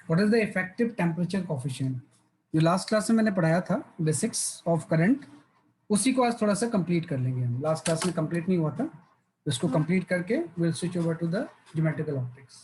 What is the effective temperature coefficient? जो last class में मैंने पढ़ाया था बेसिक्स ऑफ करंट, उसी को आज थोड़ा सा कंप्लीट कर लेंगे हम। लास्ट क्लास में कंप्लीट नहीं हुआ था, इसको कंप्लीट करके will switch over to the geometrical optics.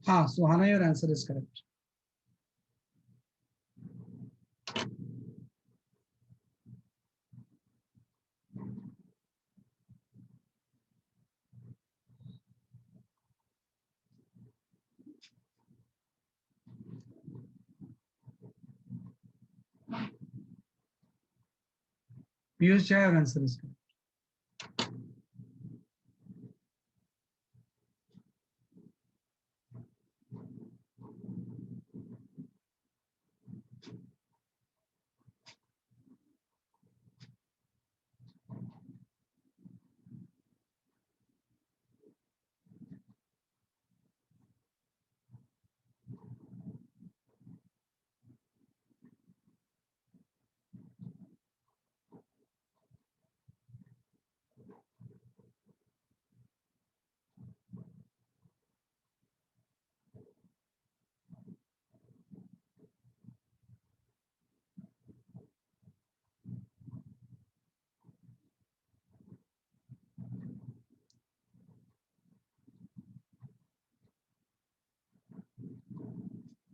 हाँ, Suhana, your answer is correct. Piyush Jha, your answer is correct.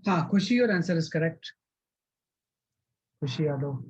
हाँ, Khushi, your answer is correct. Khushi Yadav.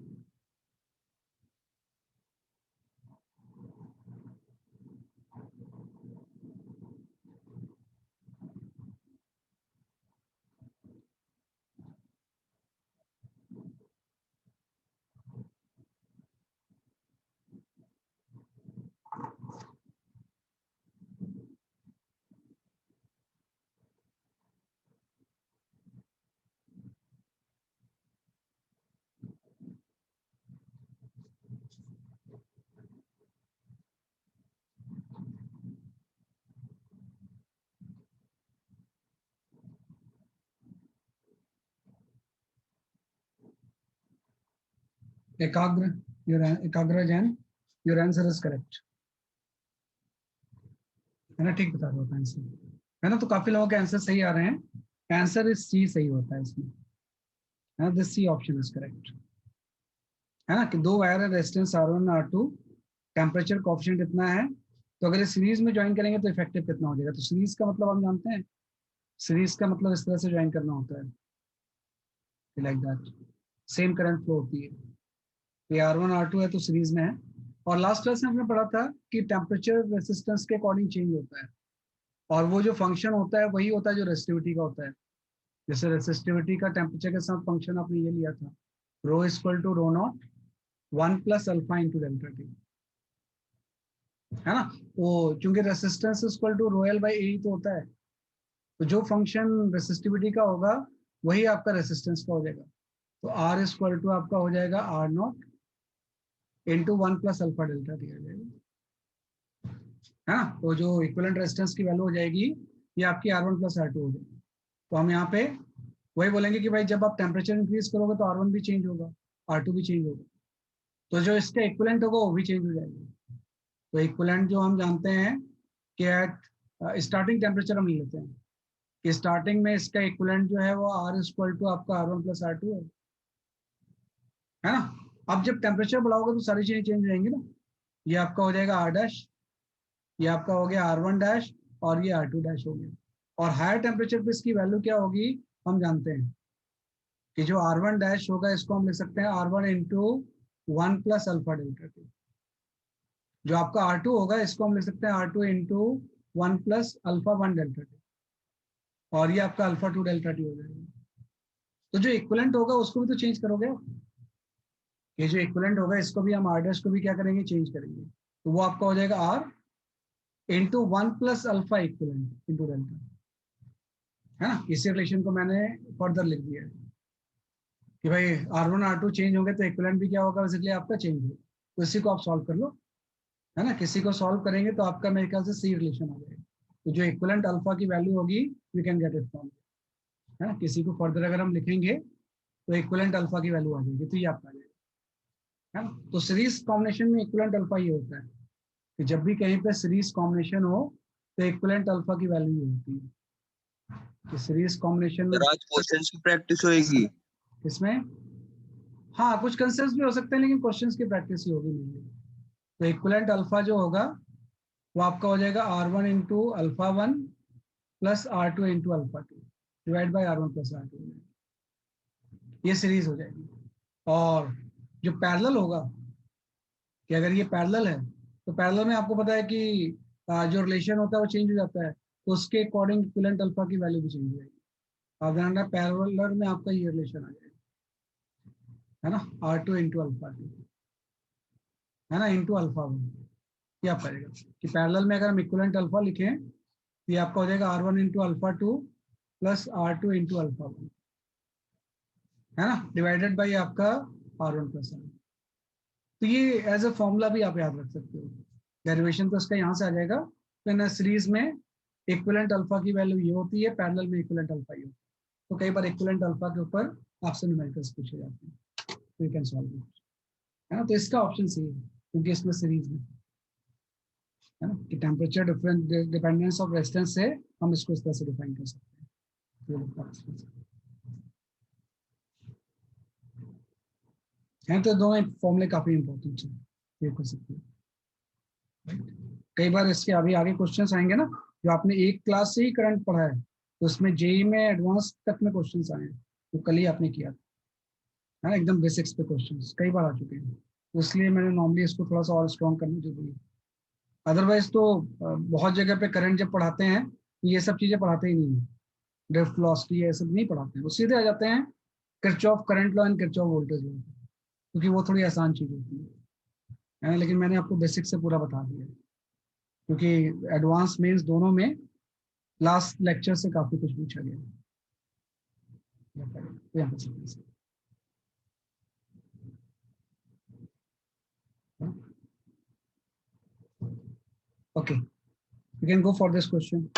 एकाग्र, योर एकाग्र Jain, your answer is correct. है ना, ठीक बता रहा हूँ आंसर, है ना। तो काफी लोगों के आंसर सही आ रहे हैं। आंसर इस सी सही होता है इसमें, है ना। This C option is correct, है ना। कि दो वायर है, resistance R1 R2, temperature coefficient इतना है, तो अगर सीरीज में ज्वाइन करेंगे तो इफेक्टिव कितना हो जाएगा। तो सीरीज का मतलब हम जानते हैं, सीरीज का मतलब इस तरह से ज्वाइन करना होता है, like that, same current flow होती है। ये R1 R2 है तो सीरीज में है। और लास्ट क्लास में हमने पढ़ा था कि टेम्परेचर रेसिस्टेंस के अकॉर्डिंग चेंज होता है, और वो जो फंक्शन होता है वही होता है जो रेसिस्टिविटी का होता है। जैसे रेसिस्टिविटी का टेम्परेचर के साथ फंक्शन आपने ये लिया था, rho equal to rho naught 1 plus alpha into delta t, है ना। तो क्योंकि resistance equal to rho l by a तो होता है, तो जो फंक्शन रेसिस्टिविटी का होगा वही आपका रेसिस्टेंस का हो जाएगा। तो आर इक्वल टू आपका हो जाएगा r naught into 1 plus alpha delta t आ जाएगा, है ना। तो जो इक्विवेलेंट रेजिस्टेंस की वैल्यू हो जाएगी ये आपकी R1 प्लस R2 हो जाएगी। तो हम यहाँ पे वही बोलेंगे कि भाई जब आप टेम्परेचर इंक्रीज करोगे तो R1 भी चेंज होगा, R2 भी चेंज होगा, तो जो इसका इक्विवेलेंट होगा वो भी चेंज हो जाएगा। तो इक्विवेलेंट जो हम जानते हैं कि एट स्टार्टिंग टेम्परेचर हम लेते हैं कि स्टार्टिंग में इसका इक्विवेलेंट जो है वो R इक्वल टू आपका R1 प्लस R2 है ना। अब जब टेम्परेचर बढ़ाओगे तो सारी चीजें चेंज हो जाएंगी ना। ये आपका हो जाएगा R डैश, ये आपका हो गया R1 डैश, और ये R2 डैश हो गया। और हायर टेम्परेचर पे इसकी वैल्यू क्या होगी हम जानते हैं कि जो R1 डैश होगा इसको हम लिख सकते हैं R1 into 1 plus alpha delta T. जो आपका R2 होगा इसको हम लिख सकते हैं R2 into 1 plus alpha 1 delta T, और ये आपका अल्फा 2 डेल्टा टी हो जाएगा। तो जो इक्विवेलेंट होगा उसको भी तो चेंज करोगे आप। ये जो इक्विवेलेंट होगा इसको भी हम R डैश को भी क्या करेंगे, चेंज करेंगे। तो वो आपका हो जाएगा R into 1 plus alpha equivalent into delta, है ना। इसी रिलेशन को मैंने फर्दर लिख दिया है कि भाई R1 R2 चेंज होंगे तो इक्विवेलेंट भी क्या होगा बेसिकली आपका चेंज होगा। तो इसी को आप सॉल्व कर लो, है ना। किसी को सॉल्व करेंगे तो आपका मेरे ख्याल से सी रिलेशन आ जाएगा। तो जो इक्विवेलेंट अल्फा की वैल्यू होगी we can get it from, है ना। किसी को फर्दर अगर हम लिखेंगे तो इक्विवेलेंट अल्फा की वैल्यू आ जाएगी, तो ये आपका आ जाएगा, है ना। तो सीरीज कॉम्बिनेशन में इक्विवेलेंट अल्फा ये होता है कि जब भी कहीं पे सीरीज कॉम्बिनेशन हो तो इक्विवेलेंट अल्फा की वैल्यू ये होती है कि सीरीज कॉम्बिनेशन में। सर आज क्वेश्चंस की प्रैक्टिस होएगी। इसमें हाँ कुछ कंसेप्ट भी हो सकते हैं लेकिन क्वेश्चंस की प्रैक्टिस ही होगी मेनली। तो इक्विवेलेंट अल्फा जो होगा वो आपका हो जाएगा R1 into alpha 1 plus R2 into alpha 2 divide by R1 plus R2, ये सीरीज हो जाएगी। और जो पैरेलल होगा कि अगर ये पैरेलल है तो पैरेलल में आपको पता है कि जो रिलेशन होता है वो चेंज हो जाता है, तो उसके अकॉर्डिंग इक्विवेलेंट अल्फा की वैल्यू भी चेंज हो जाएगी। आप ध्यान रखना पैरेलल में आपका ये रिलेशन आ जाएगा, है ना। R2 इंटू अल्फा 2, है ना, इंटू अल्फा 1। ये आप करेगा कि पैरेलल में अगर हम इक्विवेलेंट अल्फा लिखें तो ये आपका हो जाएगा R1 into alpha 2 plus R2 into alpha 1, है ना, डिवाइडेड बाई आपका R1 प्लस R। तो ये एज अ फॉर्मूला भी आप याद रख सकते हो। डेरिवेशन तो इसका यहाँ से आ जाएगा। तो सीरीज में इक्विवेलेंट अल्फा की वैल्यू ये होती है, पैरेलल में इक्विवेलेंट अल्फा ये होती है। तो कई बार इक्विवेलेंट अल्फा के ऊपर आपसे न्यूमेरिकल्स पूछे जाते हैं, तो यू कैन सॉल्व इट, है ना। तो इसका ऑप्शन सही है क्योंकि इसमें सीरीज में, है ना, कि temperature difference dependence of resistance से हम इसको इस तरह से डिफाइन कर सकते हैं। हैं तो दोनों फॉर्मूले काफी इंपॉर्टेंट है, ये कर सकते हैं। कई बार इसके अभी आगे क्वेश्चंस आएंगे ना, जो आपने एक क्लास से ही करंट पढ़ा है तो उसमें जेई में एडवांस तक में क्वेश्चंस आए हैं, तो कल ही आपने किया था, है ना, एकदम बेसिक्स पे क्वेश्चंस कई बार आ चुके हैं, तो इसलिए मैंने नॉर्मली इसको थोड़ा सा और स्ट्रॉन्ग करना जरूरी है। अदरवाइज तो बहुत जगह पे करंट जब पढ़ाते हैं तो ये सब चीजें पढ़ाते ही नहीं है, ड्रिफ्ट वेलोसिटी ये सब नहीं पढ़ाते हैं, वो सीधे आ जाते हैं Kirchhoff current law and Kirchhoff voltage law, क्योंकि वो थोड़ी आसान चीज होती है ना। लेकिन मैंने आपको बेसिक से पूरा बता दिया है क्योंकि एडवांस मेंस दोनों में लास्ट लेक्चर से काफी कुछ पूछा गया है। Okay, you can go for this question.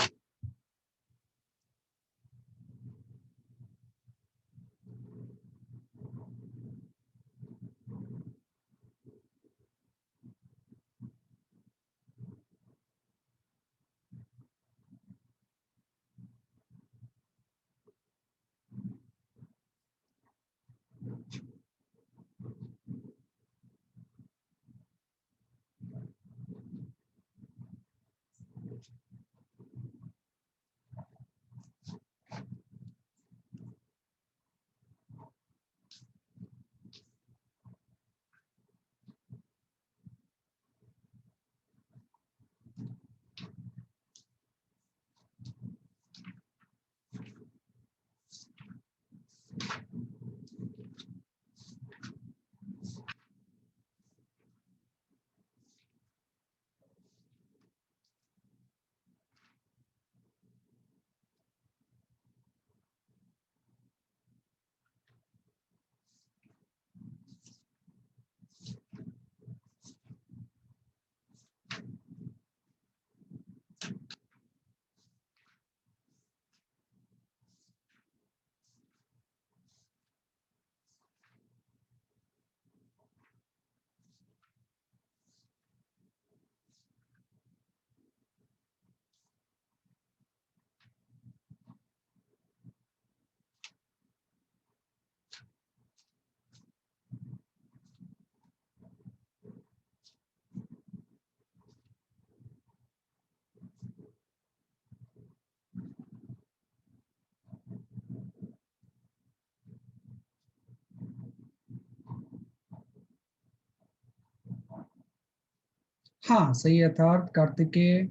हाँ सही है, यथार्थ, कार्तिकेय,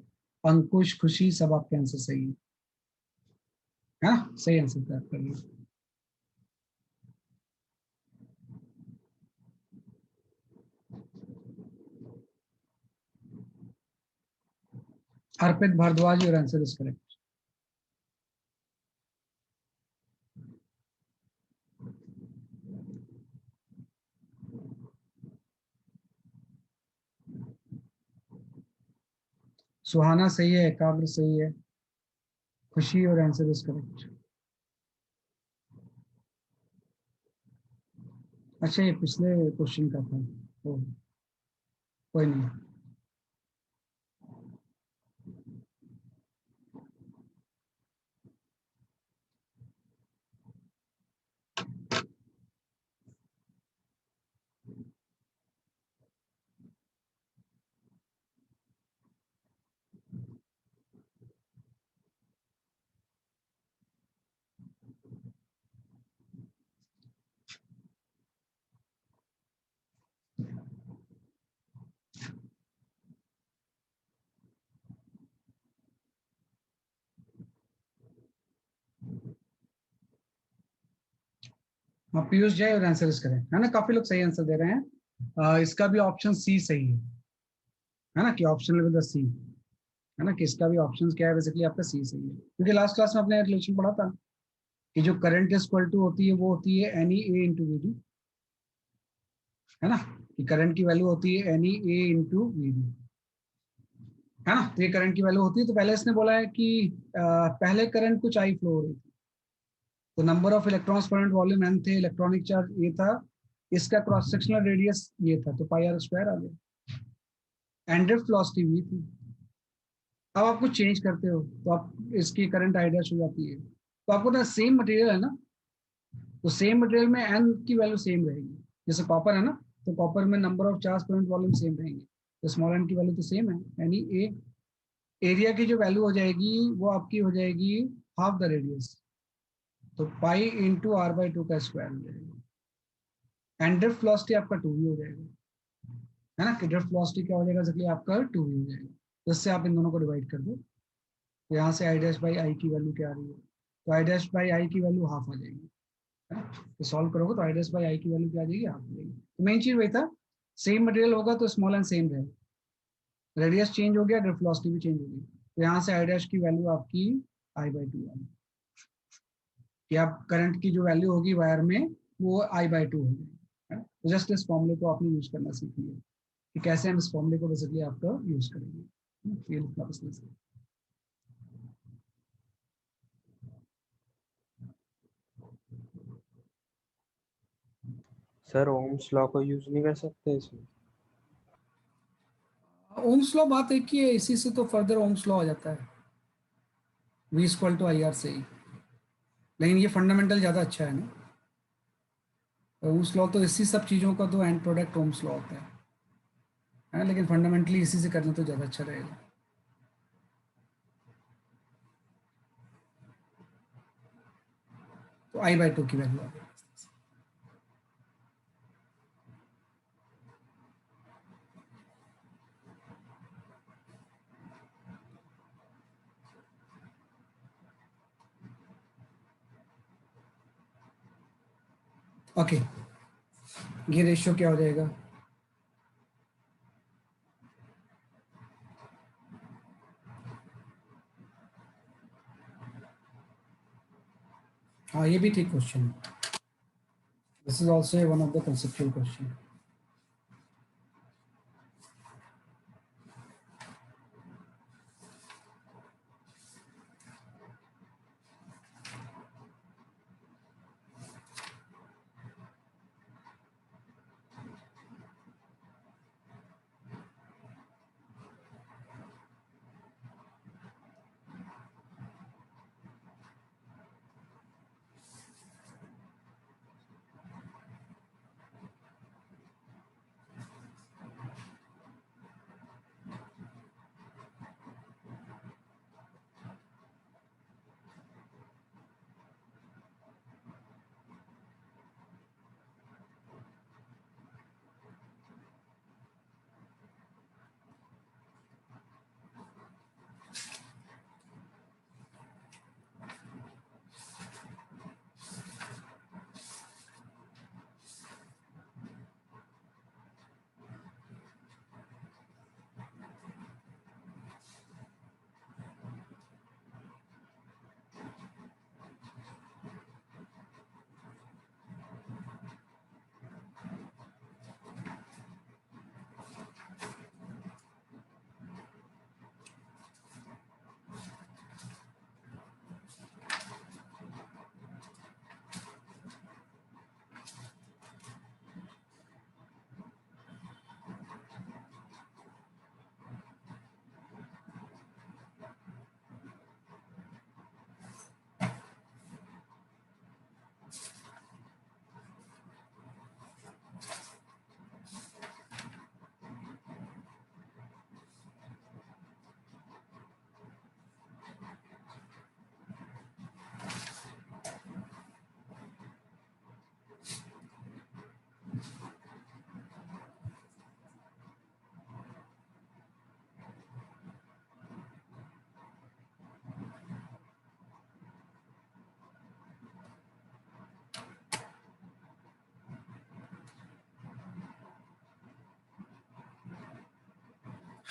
अंकुश, खुशी, सब आपके आंसर सही है ना, सही आंसर तैयार कर रहे हैं। Arpit Bhardwaj, your answer is correct. Suhana सही है, एकाग्र सही है, खुशी और आंसर इज करेक्ट। अच्छा ये पिछले क्वेश्चन का था, तो कोई नहीं। हाँ पीयूष जय, और आंसर इज करेक्ट, है ना, काफी लोग सही आंसर दे रहे हैं। इसका भी ऑप्शन सी सही है ना, कि ऑप्शन विद द सी, है ना, कि इसका भी ऑप्शन क्या है, बेसिकली आपका सी सही है, क्योंकि लास्ट क्लास में आपने रिलेशन पढ़ा था कि जो करंट इज इक्वल टू होती है वो होती है n e A into v d, है ना, कि करंट की वैल्यू होती है n e A into v d, है ना, तो ये करंट की वैल्यू होती है। तो पहले इसने बोला है कि पहले करंट कुछ आई फ्लो हो रही थी, तो number of electrons per unit volume n थे, इलेक्ट्रॉनिक चार्ज ये था, इसका क्रॉस सेक्शनल रेडियस ये था, तो पाई आर स्क्वायर आ गया, एंड ड्रिफ्ट वेलोसिटी वी थी। अब आप कुछ चेंज करते हो तो आप इसकी करंट आइडिया हो जाती है, तो आपको ना सेम मटेरियल है ना, तो सेम मटेरियल में एन की वैल्यू सेम रहेगी, जैसे कॉपर है ना, तो कॉपर में नंबर ऑफ चार्ज पर यूनिट वॉल्यूम सेम रहेंगे, तो स्मॉल एन की वैल्यू तो सेम है, यानी ए एरिया की जो वैल्यू हो जाएगी वो आपकी हो जाएगी हाफ द रेडियस, तो pi into r by two का स्क्वायर हो जाएगा, एंड ड्रिफ्ट वेलोसिटी आपका टू वी हो जाएगा, है ना, कि ड्रिफ्ट वेलोसिटी क्या हो जाएगा, इसलिए आपका टू वी हो जाएगा, तो इससे आप इन दोनों को डिवाइड कर दो, तो यहाँ से आई डैश बाई आई की वैल्यू क्या आ रही है, तो आई डैश बाई आई की वैल्यू हाफ आ जाएगी, है ना, तो सॉल्व करोगे तो आई डैश बाई आई की वैल्यू क्या आ जाएगी, हाफ आ जाएगी। तो मेन चीज वही था, सेम मटेरियल होगा तो स्मॉल एंड सेम रहेगा, रेडियस चेंज हो गया, ड्रिफ्ट वेलोसिटी भी चेंज हो गई, तो यहाँ से आई डैश की वैल्यू आपकी आई बाई टू आ गई, कि आप करंट की जो वैल्यू होगी वायर में वो आई बाई टू होगी, है ना? तो जस्ट इस फॉर्मूले को आपने यूज करना सीख लिया कि कैसे हम इस फॉर्मूले को बेसिकली आपका यूज करेंगे, ये लिखना बस नहीं। सर ओम्स लॉ को यूज नहीं कर सकते इसमें? ओम्स लॉ बात एक ही है, इसी से तो फर्दर ओम्स लॉ आ जाता है, V equal to I R से ही, लेकिन ये फंडामेंटल ज्यादा अच्छा है ना, ओम्स लॉ तो इसी सब चीजों का तो एंड प्रोडक्ट ओम्स लॉ होता है, लेकिन फंडामेंटली इसी से करना तो ज्यादा अच्छा रहेगा। तो आई बाई टू की वैल्यू आ गई। ओके, ये रेशियो क्या हो जाएगा, हाँ ये भी ठीक क्वेश्चन है, this is also one of the conceptual question.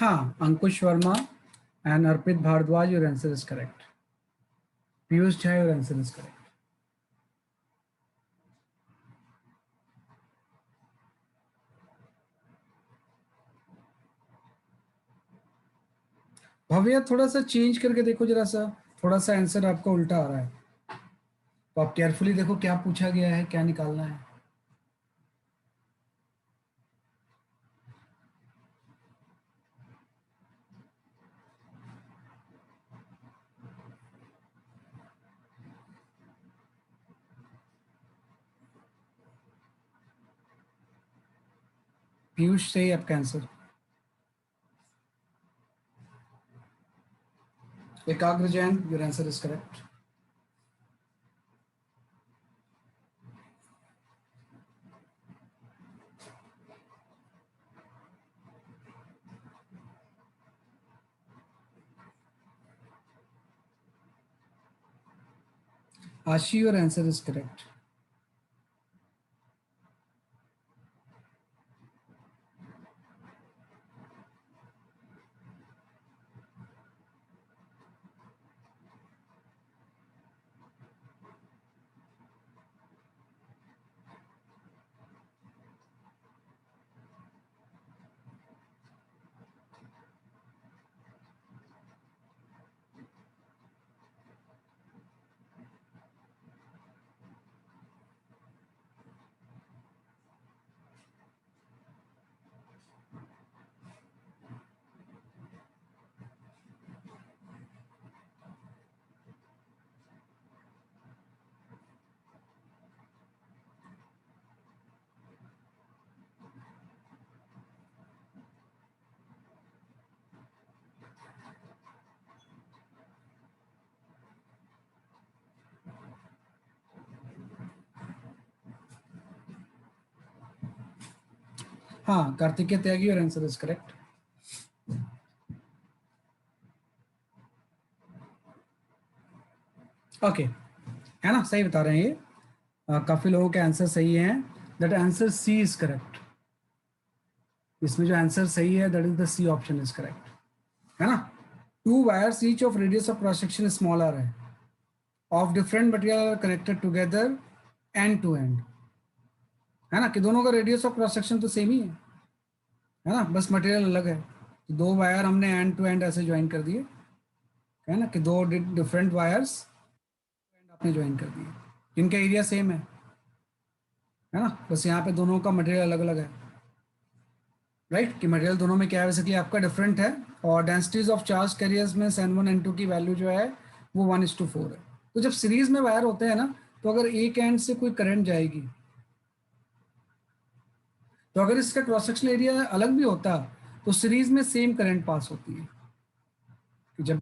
हाँ, अंकुश Verma and Arpit Bhardwaj, your answer is correct. Piyush Jha, your answer is correct. Bhavya थोड़ा सा चेंज करके देखो जरा सा, थोड़ा सा आंसर आपका उल्टा आ रहा है, तो आप केयरफुली देखो क्या पूछा गया है, क्या निकालना है। पीयूष सही आपका answer. Ekagra Jain, your answer is correct. Aashi, your answer is correct. हाँ, Kartikeya Tyagi, your answer is correct. Okay, है ना, सही बता रहे हैं ये। काफी लोगों के आंसर सही हैं। That answer C is correct. इसमें जो आंसर सही है that is the C option is correct, है ना। 2 wires each of radius of cross section smaller है, of different material connected together end to end, है ना, कि दोनों का रेडियस ऑफ क्रॉस सेक्शन तो सेम ही है ना, बस मटेरियल अलग है। तो 2 वायर हमने एंड टू एंड ऐसे ज्वाइन कर दिए, है ना, कि 2 डिफरेंट वायर्स आपने ज्वाइन कर दिए, इनका एरिया सेम है ना, बस यहाँ पे दोनों का मटेरियल अलग अलग है, राइट, कि मटेरियल दोनों में क्या है बेसिकली आपका डिफरेंट है। और डेंसिटीज ऑफ चार्ज कैरियर्स में N1 N2 की वैल्यू जो है वो 1:4 है। तो जब सीरीज में वायर होते हैं ना, तो अगर एक एंड से कोई करंट जाएगी, तो अगर इसका क्रॉस सेक्शन एरिया अलग भी होता तो सीरीज में सेम करंट पास होती है, कि जब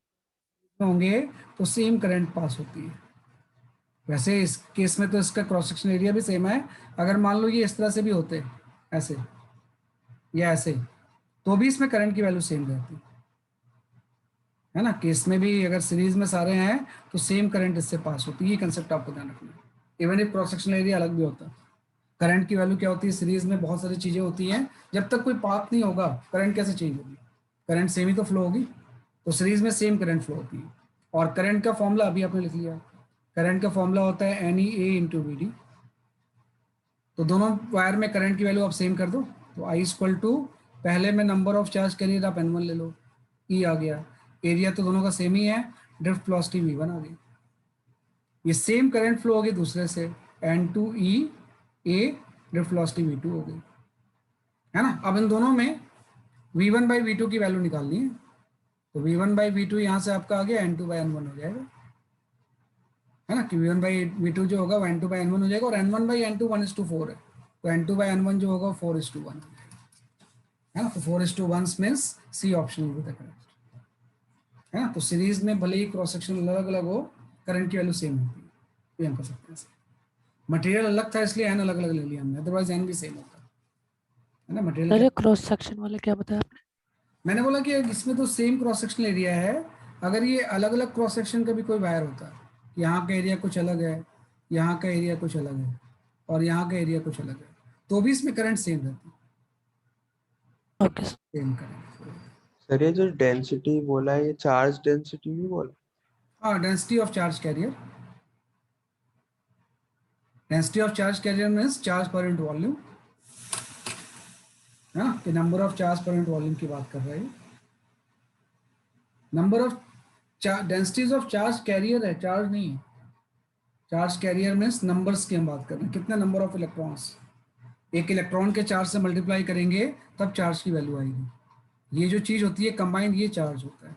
होंगे तो सेम करंट पास होती है। वैसे इस केस में तो इसका क्रॉस सेक्शन एरिया भी सेम है। अगर मान लो ये इस तरह से भी होते ऐसे या ऐसे, तो भी इसमें करंट की वैल्यू सेम रहती है ना, कि इसमें भी अगर सीरीज में सारे हैं तो सेम करंट इससे पास होती है। ये कंसेप्ट आपको ध्यान रखना है, even if cross section area अलग भी होता है। करंट की वैल्यू क्या होती है, सीरीज में बहुत सारी चीजें होती हैं, जब तक कोई पाथ नहीं होगा करंट कैसे चेंज होगी, करंट सेम ही तो फ्लो होगी। तो सीरीज में सेम करंट फ्लो होती है। और करंट का फॉर्मूला अभी आपने लिख लिया, करंट का फॉर्मूला होता है NEA इंटू BD। तो दोनों वायर में करंट की वैल्यू आप सेम कर दो, तो I इक्वल टू, पहले में नंबर ऑफ चार्ज कैरियर आप N1 ले लो, E आ गया, एरिया तो दोनों का सेम ही है, ड्रिफ्ट वेलोसिटी V1 आ गई। ये सेम करंट फ्लो होगी दूसरे से, N2E A, drift velocity V2 हो गई, है ना। अब इन दोनों में V1/V2 की वैल्यू निकालनी है, तो V1/V2 यहाँ से आपका आ गया N2/N1 हो जाएगा, है ना, कि V1/V2 जो होगा वो N2/N1 हो जाएगा, और N1/N2 1:4 है, तो N2/N1 जो होगा 4:1 हो जाएगा, है ना। तो 4:1 means C option will be the correct, है ना। तो सीरीज में भले ही क्रॉस सेक्शन अलग अलग हो, करंट की वैल्यू सेम होती है, ये हम कर सकते हैं। मटेरियल अलग था इसलिए एन अलग अलग ले लिया हमने, अदरवाइज एन भी सेम होता है ना। मटेरियल अरे क्रॉस सेक्शन वाले क्या बताया आपने? मैंने बोला कि इसमें तो सेम क्रॉस सेक्शनल एरिया है, अगर ये अलग अलग क्रॉस सेक्शन का भी कोई वायर होता, यहाँ का एरिया कुछ अलग है, यहाँ का एरिया कुछ अलग है, और यहाँ का एरिया कुछ अलग है, तो भी इसमें करंट सेम रहती है, ओके सेम करंट। सर ये जो डेंसिटी बोला है ये चार्ज डेंसिटी भी बोला? हाँ, density of charge carrier. Density of charge carrier means charge पर यूनिट वॉल्यूम, है ना, कि नंबर ऑफ चार्ज पर यूनिट वॉल्यूम की बात कर रहे हैं। Number of densities of charge carrier है, चार्ज नहीं है। चार्ज कैरियर मीन्स नंबर्स की हम बात कर रहे हैं, कितने नंबर ऑफ इलेक्ट्रॉन्स। एक इलेक्ट्रॉन के चार्ज से मल्टीप्लाई करेंगे तब चार्ज की वैल्यू आएगी। ये जो चीज होती है कंबाइंड, ये चार्ज होता है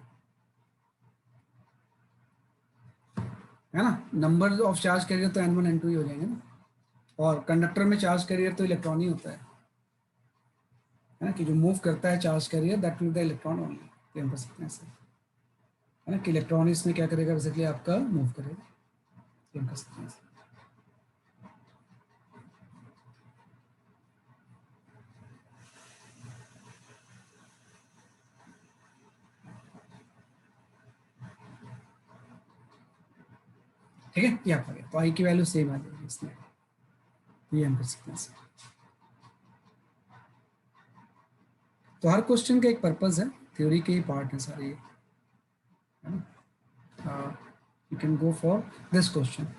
ना। नंबर ऑफ चार्ज कैरियर तो n1 n2 ही हो जाएंगे ना। और कंडक्टर में चार्ज कैरियर तो इलेक्ट्रॉन ही होता है ना, कि जो मूव करता है charge carrier that will the electron only. हम कर सकते हैं ऐसे, है ना, कि इलेक्ट्रॉन इसमें क्या करेगा, बेसिकली आपका मूव करेगा। हम कर सकते हैं ऐसे। ठीक है, ये आपका गया, तो आई की वैल्यू सेम आ जाएगी इसमें। ये हम कर सकते हैं ऐसे। तो हर क्वेश्चन का एक पर्पस है, थ्योरी के ही पार्ट है सारे ये, है ना। You can go for this question.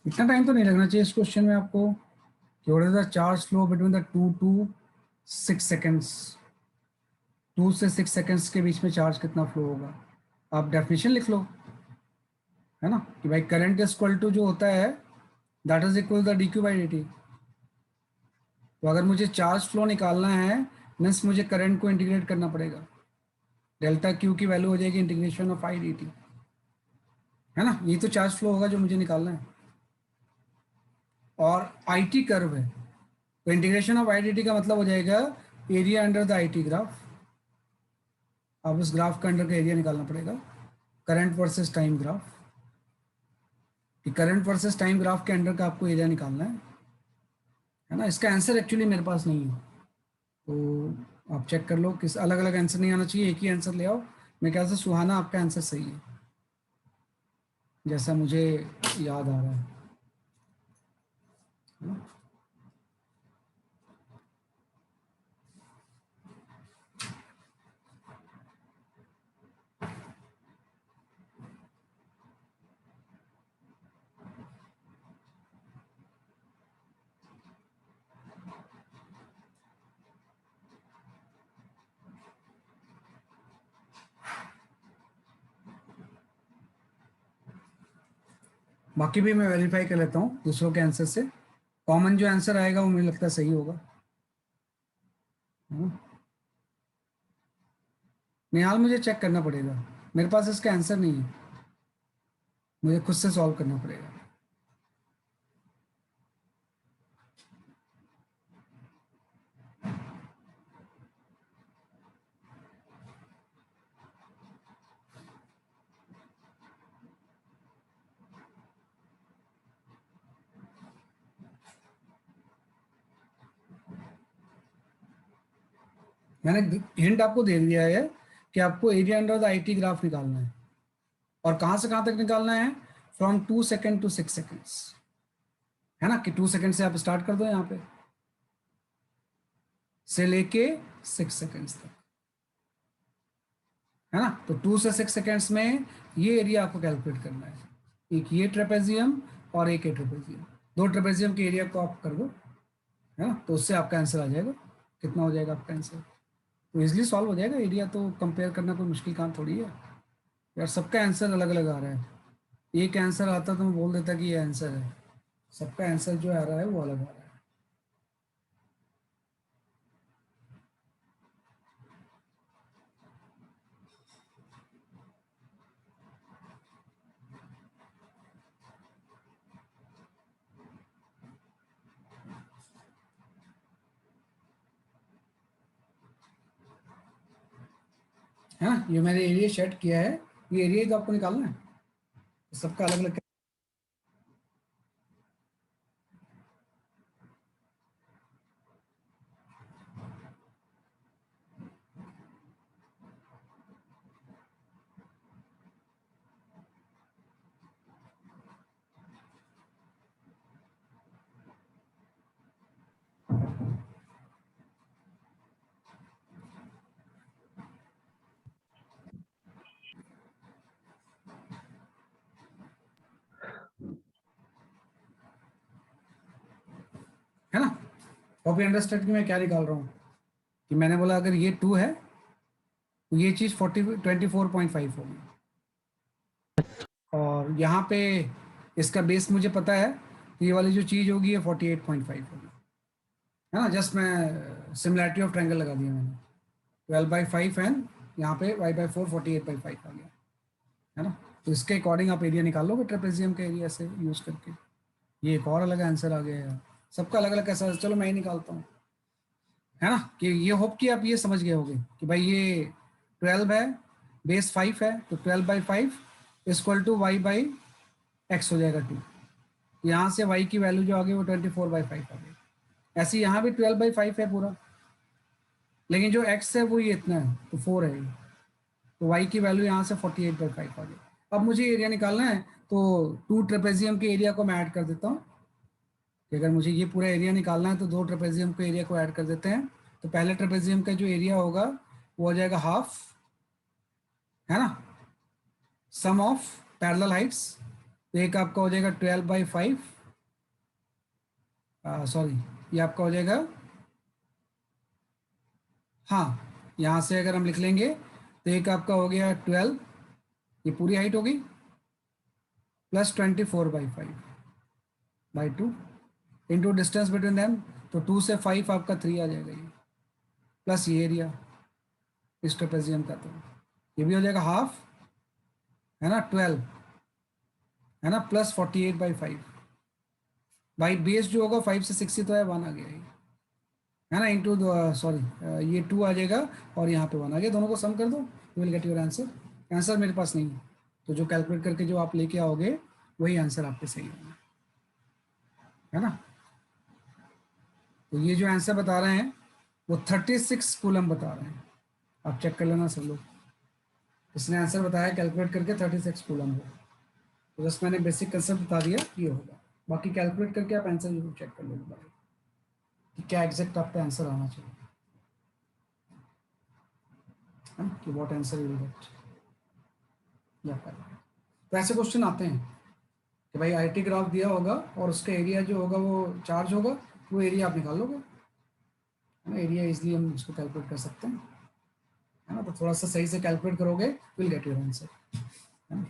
इतना टाइम तो नहीं लगना चाहिए इस क्वेश्चन में आपको कि what is the charge flow between the 2 to 6 seconds. 2 से 6 सेकेंड्स के बीच में चार्ज कितना फ्लो होगा, आप डेफिनेशन लिख लो, है ना, कि भाई करंट इज इक्वल टू जो होता है that is equal the D Q by D T. तो अगर मुझे चार्ज फ्लो निकालना है मीन्स मुझे करंट को इंटीग्रेट करना पड़ेगा, डेल्टा क्यू की वैल्यू हो जाएगी integration of I D T, है ना, ये तो चार्ज फ्लो होगा जो मुझे निकालना है। और आई टी कर्व है तो integration of I D T का मतलब हो जाएगा area under the I T graph. अब उस ग्राफ का अंडर का एरिया निकालना पड़ेगा, करंट वर्सेस टाइम ग्राफ, कि करंट वर्सेस टाइम ग्राफ के अंडर का आपको एरिया निकालना है ना। इसका आंसर एक्चुअली मेरे पास नहीं है, तो आप चेक कर लो, किस अलग अलग आंसर नहीं आना चाहिए, एक ही आंसर ले आओ। मेरे ख्याल से सुहाना आपका आंसर सही है जैसा मुझे याद आ रहा है ना? बाकी भी मैं वेरीफाई कर लेता हूँ दूसरों के आंसर से, कॉमन जो आंसर आएगा वो मुझे लगता है सही होगा, है ना? निहाल मुझे चेक करना पड़ेगा, मेरे पास इसका आंसर नहीं है, मुझे खुद से सॉल्व करना पड़ेगा। मैंने हिंट आपको दे दिया है कि आपको area under the IT graph निकालना है, और कहां से कहां तक निकालना है, फ्रॉम 2 सेकेंड टू 6 सेकेंड्स, है ना, कि 2 सेकेंड से आप स्टार्ट कर दो यहाँ पे से लेके 6 सेकेंड्स तक, है ना। तो 2 से 6 सेकेंड्स में ये एरिया आपको कैलकुलेट करना है, एक ये ट्रेपेजियम और एक ये ट्रेपेजियम, दो ट्रेपेजियम के एरिया को आप कर दो, है ना, तो उससे आपका आंसर आ जाएगा, कितना हो जाएगा आपका आंसर, तो इजिली सॉल्व हो जाएगा। एरिया तो कंपेयर करना कोई मुश्किल काम थोड़ी है यार, सबका आंसर अलग अलग आ रहा है, एक आंसर आता तो मैं बोल देता कि ये आंसर है, सबका आंसर जो आ रहा है वो अलग आ रहा है। है ना, ये मैंने एरिया सेट किया है, ये एरिया ही तो आपको निकालना है, सबका अलग अलग। है ना, कॉपी अंडरस्टैंड कि मैं क्या निकाल रहा हूँ, कि मैंने बोला अगर ये 2 है तो ये चीज़ 24.5 होगी, और यहाँ पे इसका बेस मुझे पता है, तो ये वाली जो चीज़ होगी ये 48.5 होगी, है ना। जस्ट मैं सिमिलैरिटी ऑफ ट्रायंगल लगा दिया मैंने, 12/5 एंड यहाँ पे y/4 48/5 आ गया, है ना। तो इसके अकॉर्डिंग आप एरिया निकाल लोगे ट्रेपेजियम के एरिया से यूज करके, ये एक और अलग आंसर आ गया यार, सबका अलग अलग कैसा है, चलो मैं ही निकालता हूँ, है ना, कि ये होप कि आप ये समझ गए होंगे कि भाई ये 12 है, बेस 5 है, तो 12/5 इक्वल टू y/x हो जाएगा 2, यहाँ से y की वैल्यू जो आ गई वो 24/5 आ गई, ऐसे यहाँ भी 12/5 है पूरा, लेकिन जो x है वो ये इतना है तो 4 है, तो y की वैल्यू यहाँ से 48/5 आ गई। अब मुझे एरिया निकालना है तो 2 ट्रेपेजियम के एरिया को मैं ऐड कर देता हूँ, कि अगर मुझे ये पूरा एरिया निकालना है तो 2 ट्रेपेजियम के एरिया को ऐड कर देते हैं, तो पहले ट्रेपेजियम का जो एरिया होगा वो हो जाएगा हाफ, है ना, सम ऑफ पैरेलल हाइट्स, तो एक आपका हो जाएगा 12/5 सॉरी, ये आपका हो जाएगा, हाँ यहाँ से अगर हम लिख लेंगे तो एक आपका हो गया 12, ये पूरी हाइट होगी, plus 24/5 by 2 into distance between them, तो 2 से 5 आपका 3 आ जाएगा ये, प्लस ये एरिया इस ट्रेपेजियम का, तो ये भी हो जाएगा हाफ, है ना, 12, है ना, प्लस 48/5 बाई बेस जो होगा 5 से 6 ही तो है, 1 आ गया ये, है ना, इंटू सॉरी ये 2 आ जाएगा और यहाँ पे 1 आ गया, दोनों को सम कर दो, you will get your answer. Answer मेरे पास नहीं है, तो जो कैलकुलेट करके जो आप लेके आओगे वही आंसर आपके सही होगा, है ना। तो ये जो आंसर बता रहे हैं वो 36 कूलम बता रहे हैं, आप चेक कर लेना सब लोग, इसने आंसर बताया कैलकुलेट करके 36 कूलम हो, तो बस मैंने बेसिक कंसेप्ट बता दिया, ये होगा, बाकी कैलकुलेट करके आप आंसर जरूर चेक कर लो कि क्या एग्जैक्ट आपका आंसर आना चाहिए, है ना, कि what answer you will get. तो ऐसे क्वेश्चन आते हैं कि भाई आईटी ग्राफ दिया होगा और उसका एरिया जो होगा वो चार्ज होगा, वो एरिया आप निकाल लोगे, है ना, एरिया इजली हम उसको कैलकुलेट कर सकते हैं, है ना, तो थोड़ा सा सही से कैलकुलेट करोगे विल गेट योर आंसर, है ना,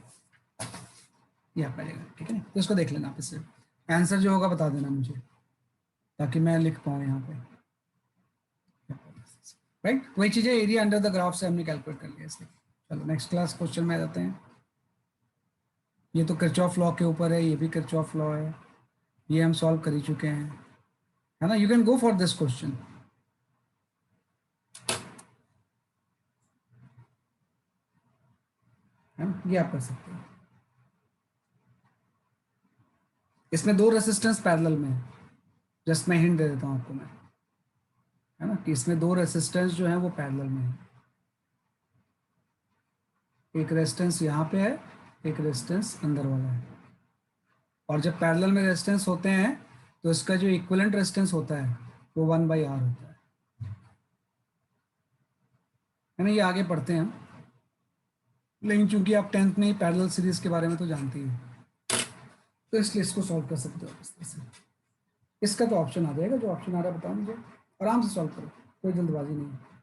ये आप पहले, ठीक है ना, तो इसको देख लेना आप, इससे आंसर जो होगा बता देना मुझे ताकि मैं लिख पाऊँ यहाँ पे, राइट, वही चीज़ें एरिया अंडर द ग्राफ से हमने कैलकुलेट कर लिया इसलिए। चलो नेक्स्ट क्लास क्वेश्चन में आ जाते हैं, ये तो किरचॉफ लॉ के ऊपर है, ये भी किरचॉफ लॉ है, ये हम सॉल्व कर ही चुके हैं, है ना, you can go for this question, है ना, ये आप कर सकते हो। इसमें 2 रेसिस्टेंस पैरेलल में है, जस्ट मैं हिंट दे देता हूँ आपको मैं, है ना, कि इसमें 2 रेसिस्टेंस जो है वो पैरेलल में है, एक रेजिस्टेंस यहाँ पे है, एक रेजिस्टेंस अंदर वाला है, और जब पैरेलल में रेजिस्टेंस होते हैं तो इसका जो इक्विवेलेंट रेजिस्टेंस होता है वो 1/R होता है ना, ये आगे पढ़ते हैं हम, लेकिन चूंकि आप 10th में ही पैरेलल सीरीज के बारे में तो जानते ही हो, तो इसलिए इसको सॉल्व कर सकते हो इस तरह से। इसका तो ऑप्शन आ जाएगा, जो ऑप्शन आ रहा है बताओ मुझे, आराम से सॉल्व करो, कोई जल्दबाजी नहीं है।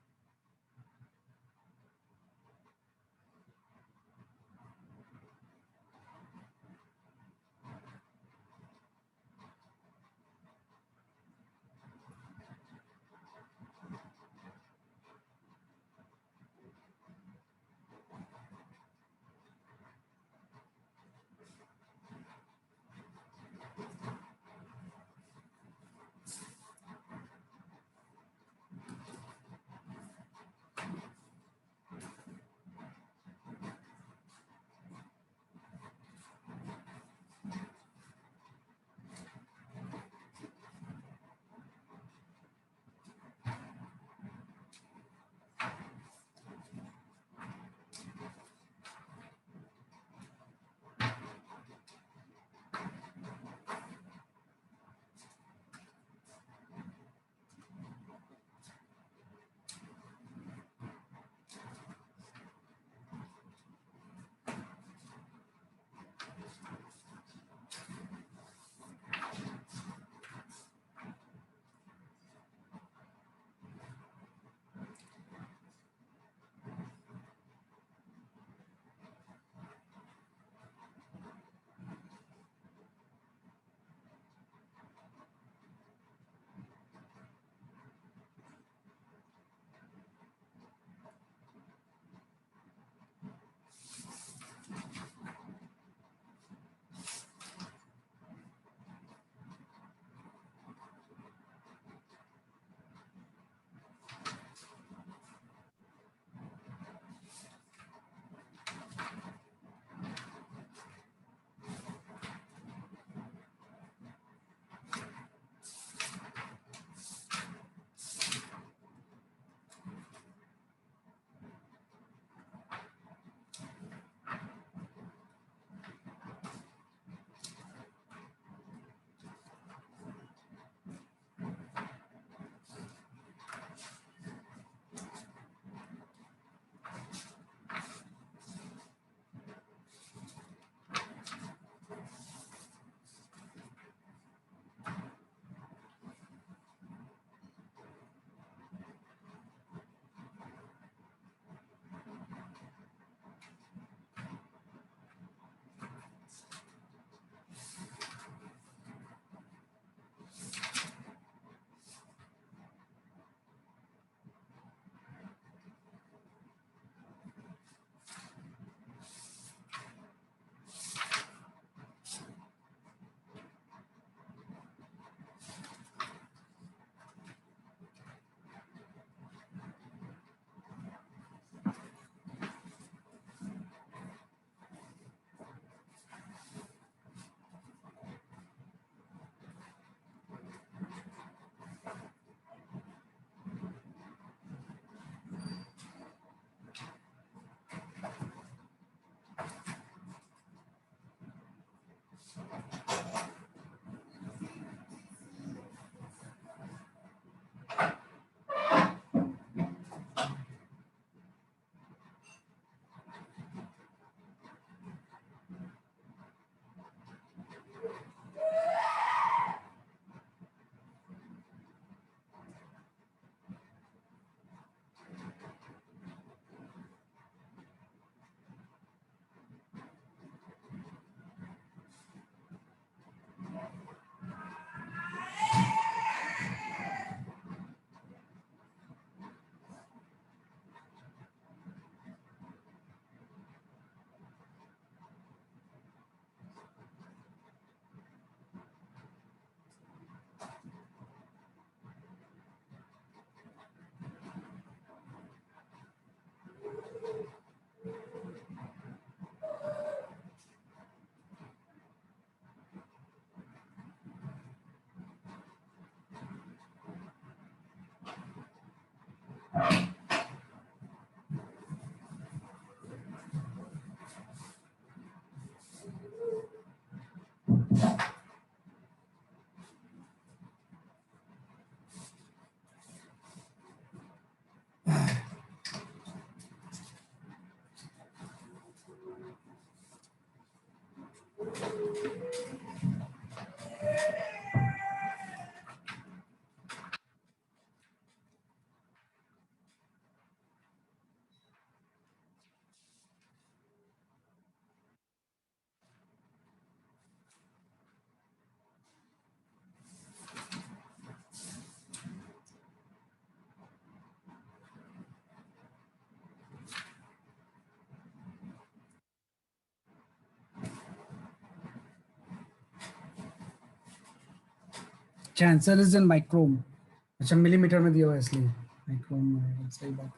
अच्छा, आंसर इज इन माइक्रोम। अच्छा, मिलीमीटर में दिया हुआ है इसलिए माइक्रोम में, सही बात।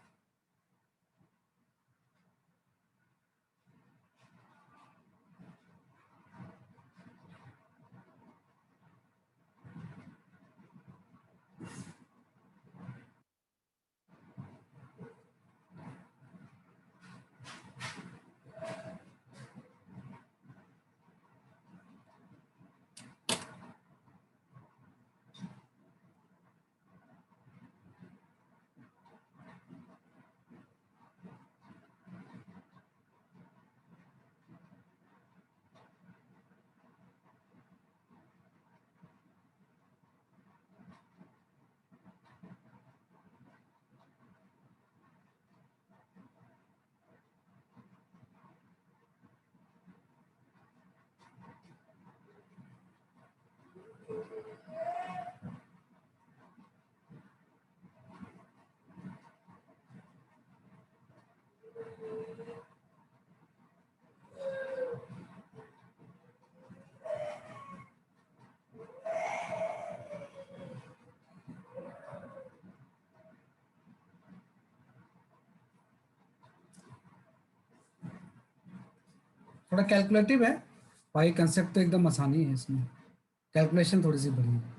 थोड़ा कैलकुलेटिव है भाई, कंसेप्ट तो एकदम आसानी है इसमें, कैलकुलेशन थोड़ी सी बड़ी है।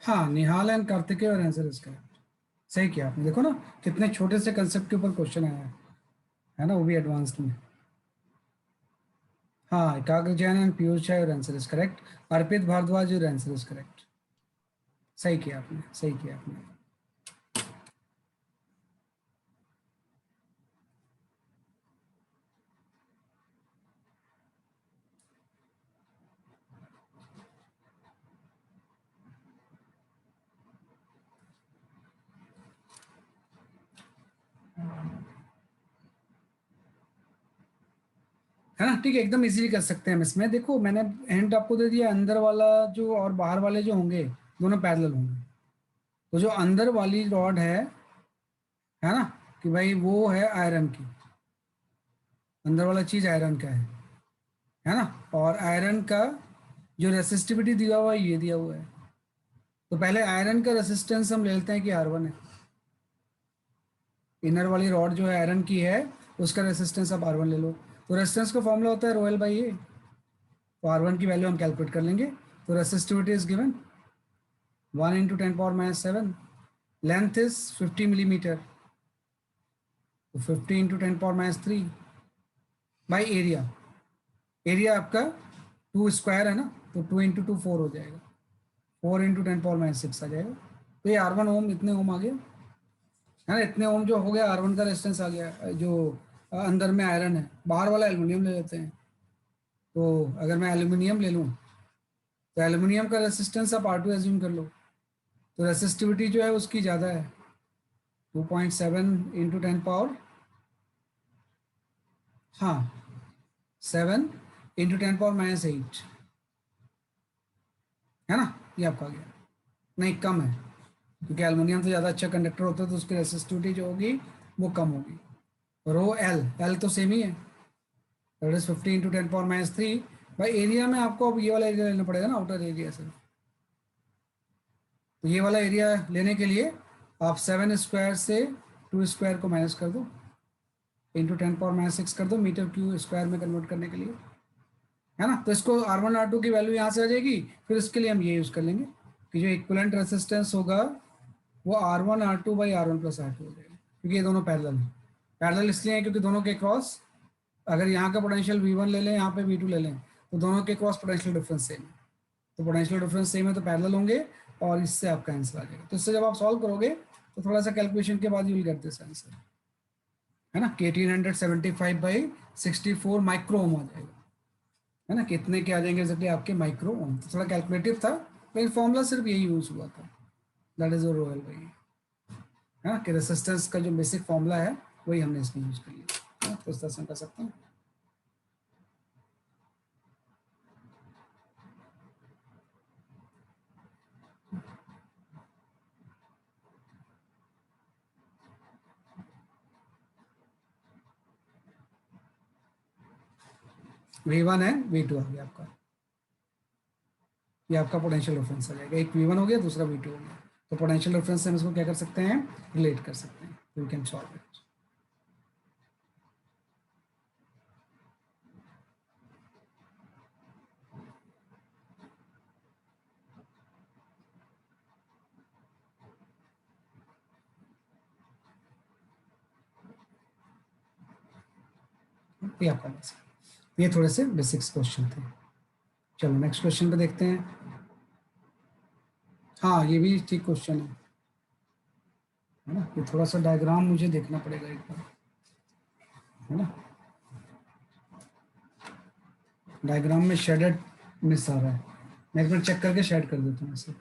हाँ, निहाल एंड कार्तिकेय और आंसर इसका है। सही किया आपने, देखो ना कितने छोटे से कंसेप्ट के ऊपर क्वेश्चन आया है ना, वो भी एडवांस्ड में। हाँ, एकाग्र जैन एंड पीयूष झा, और आंसर इज करेक्ट। अर्पित भारद्वाज, और आंसर इज करेक्ट। सही किया आपने, सही किया आपने। है ना, ठीक है, एकदम इजीली कर सकते हैं हम इसमें। देखो मैंने हिंट आपको दे दिया, अंदर वाला जो और बाहर वाले जो होंगे दोनों पैरेलल होंगे। तो जो अंदर वाली रॉड है ना, कि भाई वो है आयरन की, अंदर वाला चीज आयरन का है ना। और आयरन का जो रेसिस्टिविटी दिया हुआ है ये दिया हुआ है। तो पहले आयरन का रेसिस्टेंस हम ले लेते हैं कि R1 है। इनर वाली रॉड जो है आयरन की है, उसका रेसिस्टेंस आप R1 ले लो। तो रेसिस्टेंस का फॉर्मूला होता है ρl बाई ए। तो R1 की वैल्यू हम कैलकुलेट कर लेंगे। तो resistivity is given 1 into 10⁻⁷। Length is 50 millimetre, तो 50 इंटू 10⁻³ बाई एरिया। एरिया आपका 2 स्क्वायर है ना, तो 2 इंटू 2 4 हो जाएगा, 4 इंटू 10⁻⁶ आ जाएगा। तो ये R1 ओम, इतने ओम आ गया है ना। इतने ओम जो हो गया, R1 का रेजिस्टेंस आ गया। जो अंदर में आयरन है, बाहर वाला एल्युमिनियम ले लेते हैं। तो अगर मैं एल्युमिनियम ले लूँ तो एल्युमिनियम का रेसिस्टेंस आप R2 एज्यूम कर लो। तो रेसिस्टिविटी जो है उसकी ज़्यादा है, 2.7 इंटू 10⁻, हाँ 7 इंटू 10⁻⁸ है ना। ये आपका आ गया। नहीं, कम है, क्योंकि एल्युमिनियम तो ज़्यादा अच्छा कंडक्टर होता है, तो उसकी रेसिस्टिविटी जो होगी वो कम होगी। रो एल तो सेम ही है, दैट इज 50 इंटू 10⁻³ भाई एरिया में आपको अब ये वाला एरिया लेना पड़ेगा ना, आउटर एरिया से। तो ये वाला एरिया लेने के लिए आप 7 स्क्वायर से 2 स्क्वायर को माइनस कर दो, इंटू 10⁻⁶ कर दो, मीटर क्यू स्क्वायर में कन्वर्ट करने के लिए, है ना। तो इसको R1 R2 की वैल्यू यहाँ से आ जाएगी, फिर इसके लिए हम ये यूज कर लेंगे कि जो इक्विवेलेंट रेजिस्टेंस होगा वो R1 R2 by R1 plus R2 हो जाएगा, क्योंकि ये दोनों पैरेलल हैं। पैरेलल इसलिए है क्योंकि दोनों के क्रॉस, अगर यहाँ का पोटेंशियल V1 ले लें, यहाँ पे V2 ले लें, तो दोनों के क्रॉस पोटेंशियल डिफरेंस सेम है। तो पोटेंशियल डिफरेंस सेम है तो पैरेलल होंगे, और इससे आपका आंसर आ जाएगा। तो इससे जब आप सॉल्व करोगे तो थोड़ा सा कैलकुलेशन के बाद you will get this answer, है ना। 1875/64 माइक्रो ओम आ जाएगा, है ना। कितने के आ जाएंगे एग्जैक्टली आपके माइक्रो ओम। तो थोड़ा कैलकुलेटिव था, लेकिन फॉर्मूला सिर्फ यही यूज हुआ था, दैट इज रोयल भाई, है ना, कि रेसिस्टेंस का जो बेसिक फॉर्मूला है वही हमने इसमें यूज कर लिया। तो इस तरह से कर सकते हैं। V1 है, V2 आ गया आपका, ये आपका पोटेंशियल डिफरेंस आ जाएगा। एक V1 हो गया, दूसरा V2 हो गया। तो पोटेंशियल डिफरेंस से हम इसको क्या कर सकते हैं, रिलेट कर सकते हैं। We can solve it. ये आपका आंसर। ये थोड़े से बेसिक्स क्वेश्चन थे। चलो नेक्स्ट क्वेश्चन पे देखते हैं। हाँ, ये भी ठीक क्वेश्चन है ना। ये थोड़ा सा डायग्राम मुझे देखना पड़ेगा एक बार, है ना। डायग्राम में शेडेड मिस आ रहा है, मैं एक बार चेक करके शेड कर देता हूँ इसे।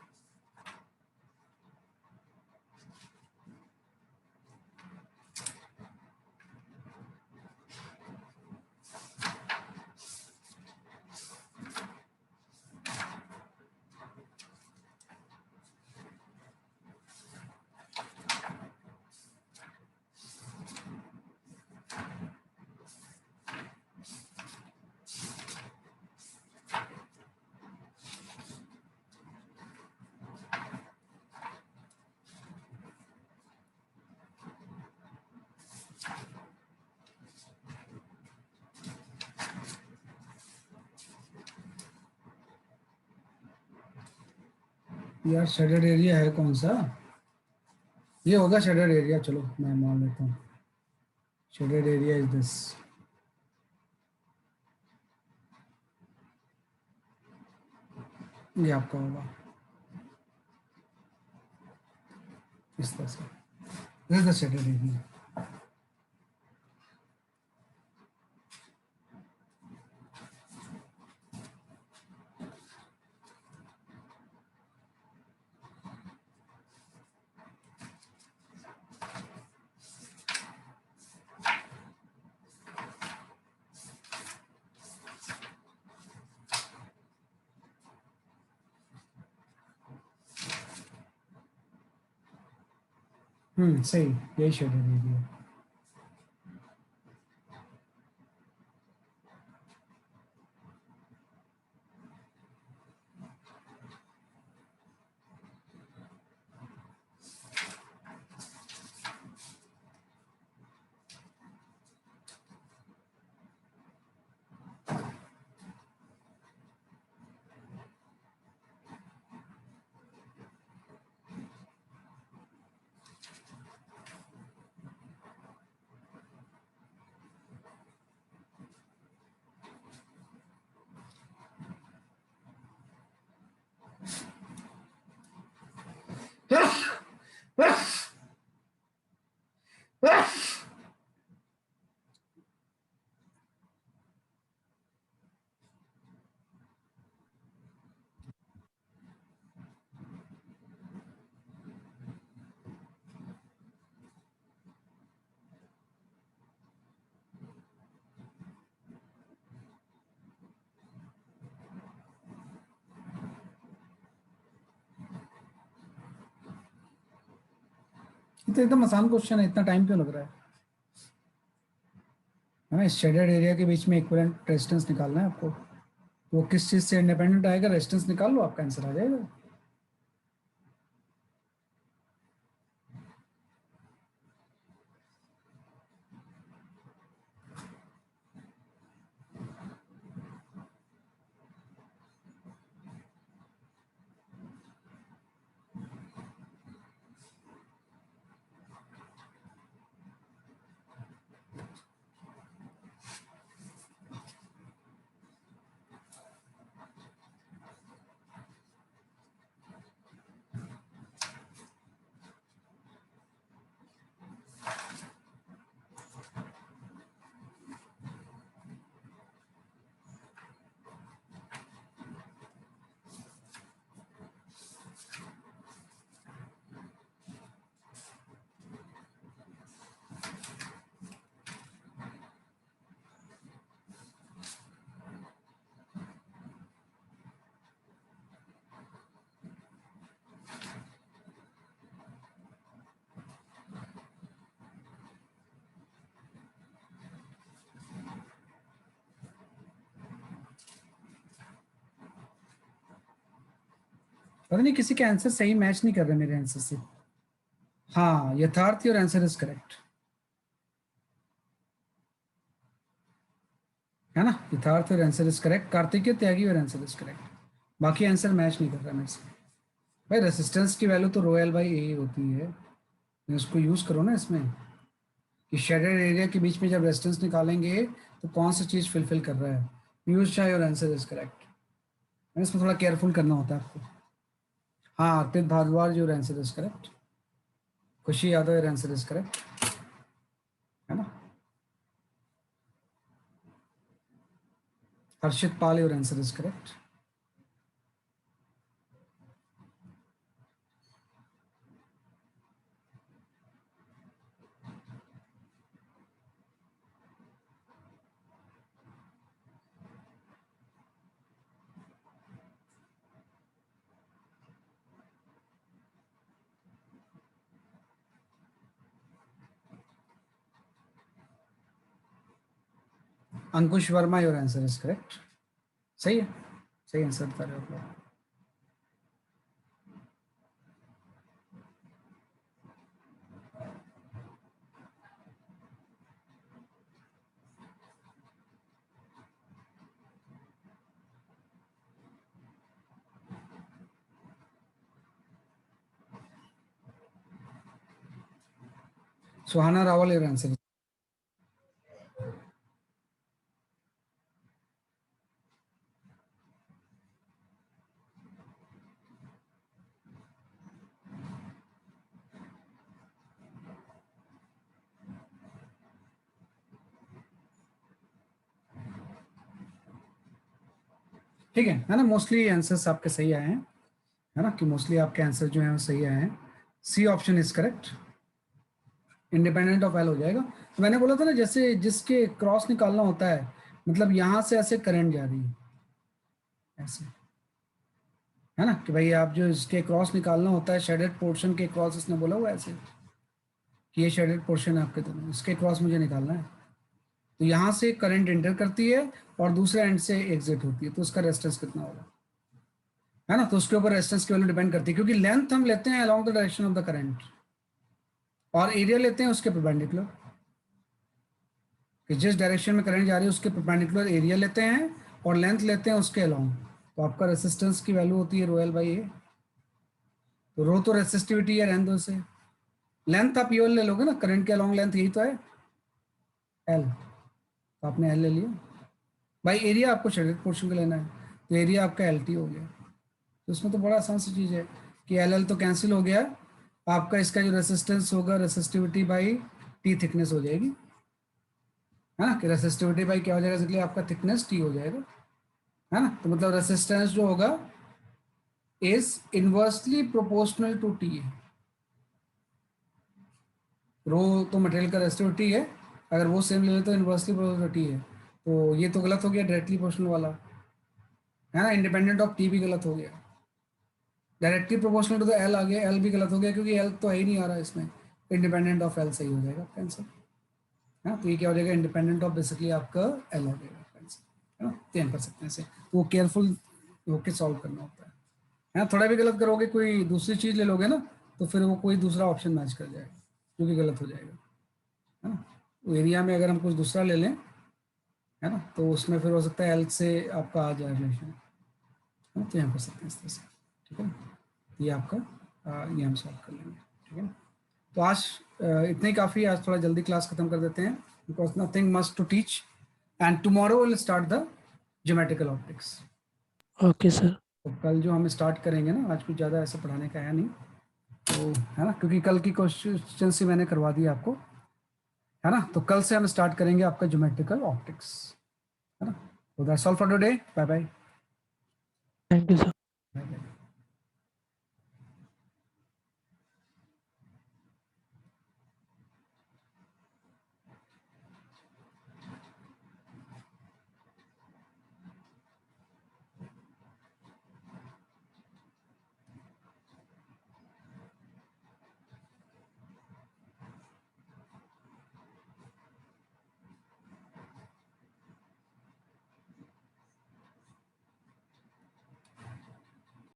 यार शेडेड एरिया है कौन सा, ये होगा शेडेड एरिया। चलो मैं मान लेता हूँ शेडेड एरिया इज दिस। ये आपका होगा इस तरह से, this is the shaded area. सही, यही शेडेड एरिया। ये तो एकदम आसान क्वेश्चन है, इतना टाइम क्यों लग रहा है ना। इस शेडेड एरिया के बीच में इक्विवेलेंट रेजिस्टेंस निकालना है आपको। वो किस चीज से इंडिपेंडेंट आएगा, रेजिस्टेंस निकाल लो, आपका आंसर आ जाएगा। पता नहीं किसी के आंसर सही मैच नहीं कर रहे मेरे आंसर से। हाँ, यथार्थ योर आंसर इज करेक्ट, है ना, यथार्थ your answer is correct, Kartikeya Tyagi your answer is correct, बाकी आंसर मैच नहीं कर रहा मेरे से। भाई रेसिस्टेंस की वैल्यू तो रोयल बाई ए होती है, इसको यूज करो ना इसमें, कि शेडेड एरिया के बीच में जब रेजिस्टेंस निकालेंगे तो कौन सी चीज फिलफिल कर रहा है। Piyush Shah your answer is correct, इसमें थोड़ा केयरफुल करना होता है आपको। हाँ, Arpit Bhardwaj your answer is correct, Khushi Yadav your answer is correct, है ना, Harshit Pal your answer is correct. Ankush Verma your answer is correct, सही है, सही आंसर बता रहे हो आप। Suhana Rawal your answer. ठीक है ना, मोस्टली आंसर्स आपके सही आए हैं, है ना, कि मोस्टली आपके आंसर जो हैं वो सही आए हैं। C option is correct, independent of L हो जाएगा। तो मैंने बोला था ना, जैसे जिसके क्रॉस निकालना होता है, मतलब यहाँ से ऐसे करंट जा रही है ऐसे, है ना, कि भाई आप जो इसके क्रॉस निकालना होता है, शेडेड पोर्शन के क्रॉस, इसने बोला हुआ ऐसे कि ये शेडेड पोर्शन है आपके दोनों, इसके क्रॉस मुझे निकालना है, तो यहाँ से करंट एंटर करती है और दूसरे एंड से एग्जिट होती है, तो उसका रेजिस्टेंस कितना होगा, है ना, तो उसके ऊपर रेजिस्टेंस की वैल्यू डिपेंड करती है, क्योंकि लेंथ हम लेते हैं along the direction of the current और एरिया लेते हैं उसके परपेंडिकुलर, कि जिस डायरेक्शन में करंट जा रही है उसके परपेंडिकुलर एरिया लेते हैं और लेंथ लेते हैं उसके अलोंग, तो आपका रेजिस्टेंस की वैल्यू होती है रोयल बाई ए। तो रो तो रेसिस्टिविटी है, रहने दो से, लेंथ आप ये ले लोगे ना, करंट के अलोंग लेंथ यही तो है एल, तो आपने एल ले लिया, भाई एरिया आपको शेडेड पोर्शन का लेना है, तो एरिया आपका एल टी हो गया। तो इसमें तो बड़ा आसान सी चीज़ है कि एल एल तो कैंसिल हो गया, आपका इसका जो रेसिस्टेंस होगा रेसिस्टिविटी बाई टी थिकनेस हो जाएगी, है ना, कि रेसिस्टिविटी बाई क्या हो जाएगा, इसलिए आपका थिकनेस टी हो जाएगा, है ना, तो मतलब रेसिस्टेंस जो होगा is inversely proportional to T. Rho तो मटेरियल का रेसिस्टिविटी है, अगर वो सेम ले ले तो इनवर्सली प्रोपोर्शनल टी है, तो ये तो गलत हो गया डायरेक्टली प्रोपोर्शनल वाला, है ना, इंडिपेंडेंट ऑफ टी भी गलत हो गया, directly proportional to the L आ गया, एल भी गलत हो गया क्योंकि एल तो है ही नहीं आ रहा इसमें, इंडिपेंडेंट ऑफ एल सही हो जाएगा आपका आंसर, है ना, तो ये क्या हो जाएगा, इंडिपेंडेंट ऑफ बेसिकली आपका एल हो जाएगा आपका आंसर, है ना, चेंज कर सकते हैं इसे, तो वो केयरफुल होके सॉल्व करना होता है ना, थोड़ा भी गलत करोगे कोई दूसरी चीज़ ले लोगे ना, तो फिर वो कोई दूसरा ऑप्शन मैच कर जाएगा जो कि गलत हो जाएगा, है ना, तो एरिया में अगर हम कुछ दूसरा ले लें, है ना, तो उसमें फिर हो सकता है एल से आपका आ जाए रिलेशन, है ना, तो यहाँ कर सकते हैं इस तरह से, ठीक है ना, ये आपका ये हम सॉल्व कर लेंगे, ठीक है ना। तो आज इतना ही काफ़ी, आज थोड़ा जल्दी क्लास खत्म कर देते हैं, because nothing must to teach, and tomorrow will start the geometrical optics. Okay sir. तो कल जो हम स्टार्ट करेंगे ना, आज कुछ ज़्यादा ऐसा पढ़ाने का है नहीं, तो है ना, क्योंकि कल की क्वेश्चन से मैंने करवा दिया आपको, है ना, तो कल से हम स्टार्ट करेंगे आपका ज्योमेट्रिकल ऑप्टिक्स, है ना। तो that's all for today, bye bye. Thank you sir.